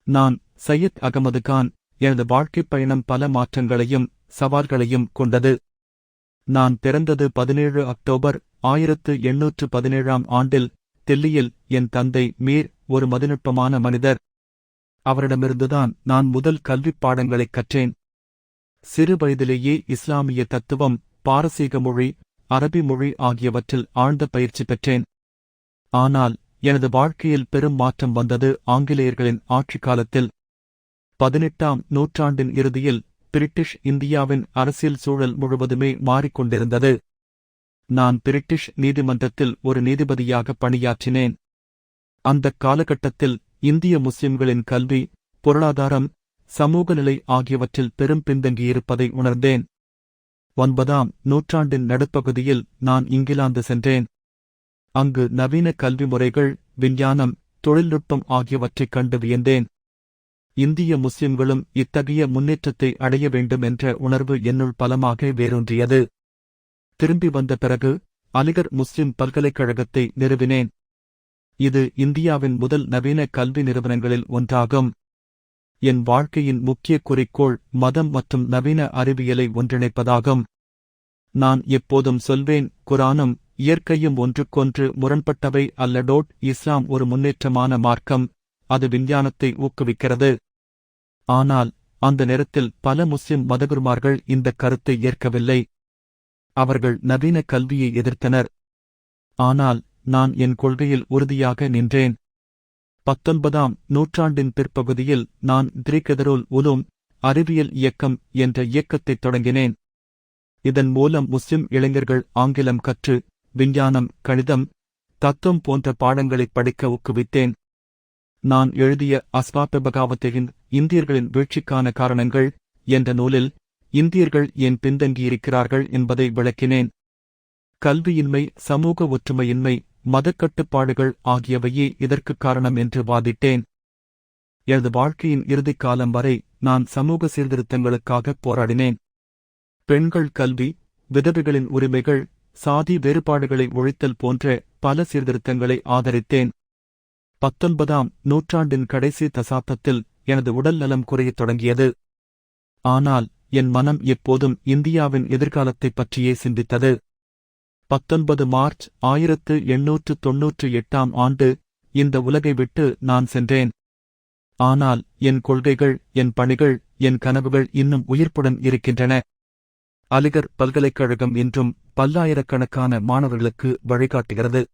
நான் சையத் அகமது கான். எனது வாழ்க்கைப் பயணம் பல மாற்றங்களையும் சவால்களையும் கொண்டது. நான் பிறந்தது 17 அக்டோபர் 1817ஆம் ஆண்டில் தில்லியில். என் தந்தை மீர் ஒரு மதிநுட்பமான மனிதர். அவரிடமிருந்துதான் நான் முதல் கல்விப் பாடங்களைக் கற்றேன். சிறு வயதிலேயே இஸ்லாமிய தத்துவம், பாரசீக மொழி, அரபி மொழி ஆகியவற்றில் ஆழ்ந்த பயிற்சி பெற்றேன். ஆனால் எனது வாழ்க்கையில் பெரும் மாற்றம் வந்தது ஆங்கிலேயர்களின் ஆட்சி காலத்தில். 18ஆம் நூற்றாண்டின் இறுதியில் பிரிட்டிஷ் இந்தியாவின் அரசியல் சூழல் முழுவதுமே மாறிக்கொண்டிருந்தது. நான் பிரிட்டிஷ் நீதிமன்றத்தில் ஒரு நீதிபதியாக பணியாற்றினேன். அந்தக் காலகட்டத்தில் இந்திய முஸ்லிம்களின் கல்வி, பொருளாதாரம், சமூக நிலை ஆகியவற்றில் பெரும் பின்தங்கியிருப்பதை உணர்ந்தேன். 9ஆம் நூற்றாண்டின் நடுப்பகுதியில் நான் இங்கிலாந்து சென்றேன். அங்கு நவீன கல்வி முறைகள், விஞ்ஞானம், தொழில்நுட்பம் ஆகியவற்றைக் கண்டு வியந்தேன். இந்திய முஸ்லிம்களும் இத்தகைய முன்னேற்றத்தை அடைய வேண்டும் என்ற உணர்வு என்னுள் பலமாக வேரூன்றியது. திரும்பி வந்த பிறகு அலிகர் முஸ்லிம் பல்கலைக்கழகத்தை நிறுவினேன். இது இந்தியாவின் முதல் நவீன கல்வி நிறுவனங்களில் ஒன்றாகும். என் வாழ்க்கையின் முக்கிய குறிக்கோள் மதம் மற்றும் நவீன அறிவியலை ஒன்றிணைப்பதாகும். நான் எப்போதும் சொல்வேன், குரானும் இயற்கையும் ஒன்றுக்கொன்று முரண்பட்டவை அல்ல. இஸ்லாம் ஒரு முன்னேற்றமான மார்க்கம். அது விஞ்ஞானத்தை ஊக்குவிக்கிறது. ஆனால் அந்த நேரத்தில் பல முஸ்லிம் மதகுருமார்கள் இந்த கருத்தை ஏற்கவில்லை. அவர்கள் நவீன கல்வியை எதிர்த்தனர். ஆனால் நான் என் கொள்கையில் உறுதியாக நின்றேன். 19ஆம் நூற்றாண்டின் பிற்பகுதியில் நான் திரிகதருல் உலூம், அறிவியல் இயக்கம் என்ற இயக்கத்தைத் தொடங்கினேன். இதன் மூலம் முஸ்லிம் இளைஞர்கள் ஆங்கிலம் கற்று விஞ்ஞானம், கணிதம், தத்துவம் போன்ற பாடங்களைப் படிக்க ஊக்குவித்தேன். நான் எழுதிய அஸ்பாப் பகாவத்தின் இந்தியர்களின் வீழ்ச்சிக்கான காரணங்கள் என்ற நூலில் இந்தியர்கள் ஏன் பின்தங்கியிருக்கிறார்கள் என்பதை விளக்கினேன். கல்வியின்மை, சமூக ஒற்றுமையின்மை, மதக்கட்டுப்பாடுகள் ஆகியவையே இதற்குக் காரணம் என்று வாதிட்டேன். எனது வாழ்க்கையின் இறுதிக் காலம் வரை நான் சமூக சீர்திருத்தங்களுக்காக போராடினேன். பெண்கள் கல்வி, விதவைகளின் உரிமைகள், சாதி வேறுபாடுகளை ஒழித்தல் போன்ற பல சீர்திருத்தங்களை ஆதரித்தேன். 19ஆம் நூற்றாண்டின் கடைசி தசாப்தத்தில் எனது உடல் நலம் குறையத் தொடங்கியது. ஆனால் என் மனம் எப்போதும் இந்தியாவின் எதிர்காலத்தைப் பற்றியே சிந்தித்தது. 19 மார்ச் 1898ஆம் ஆண்டு இந்த உலகை விட்டு நான் சென்றேன். ஆனால் என் கொள்கைகள், என் பணிகள், என் கனவுகள் இன்னும் உயிர்ப்புடன் இருக்கின்றன. அலிகர் பல்கலைக்கழகம் இன்றும் பல்லாயிரக்கணக்கான மாணவர்களுக்கு வழிகாட்டுகிறது.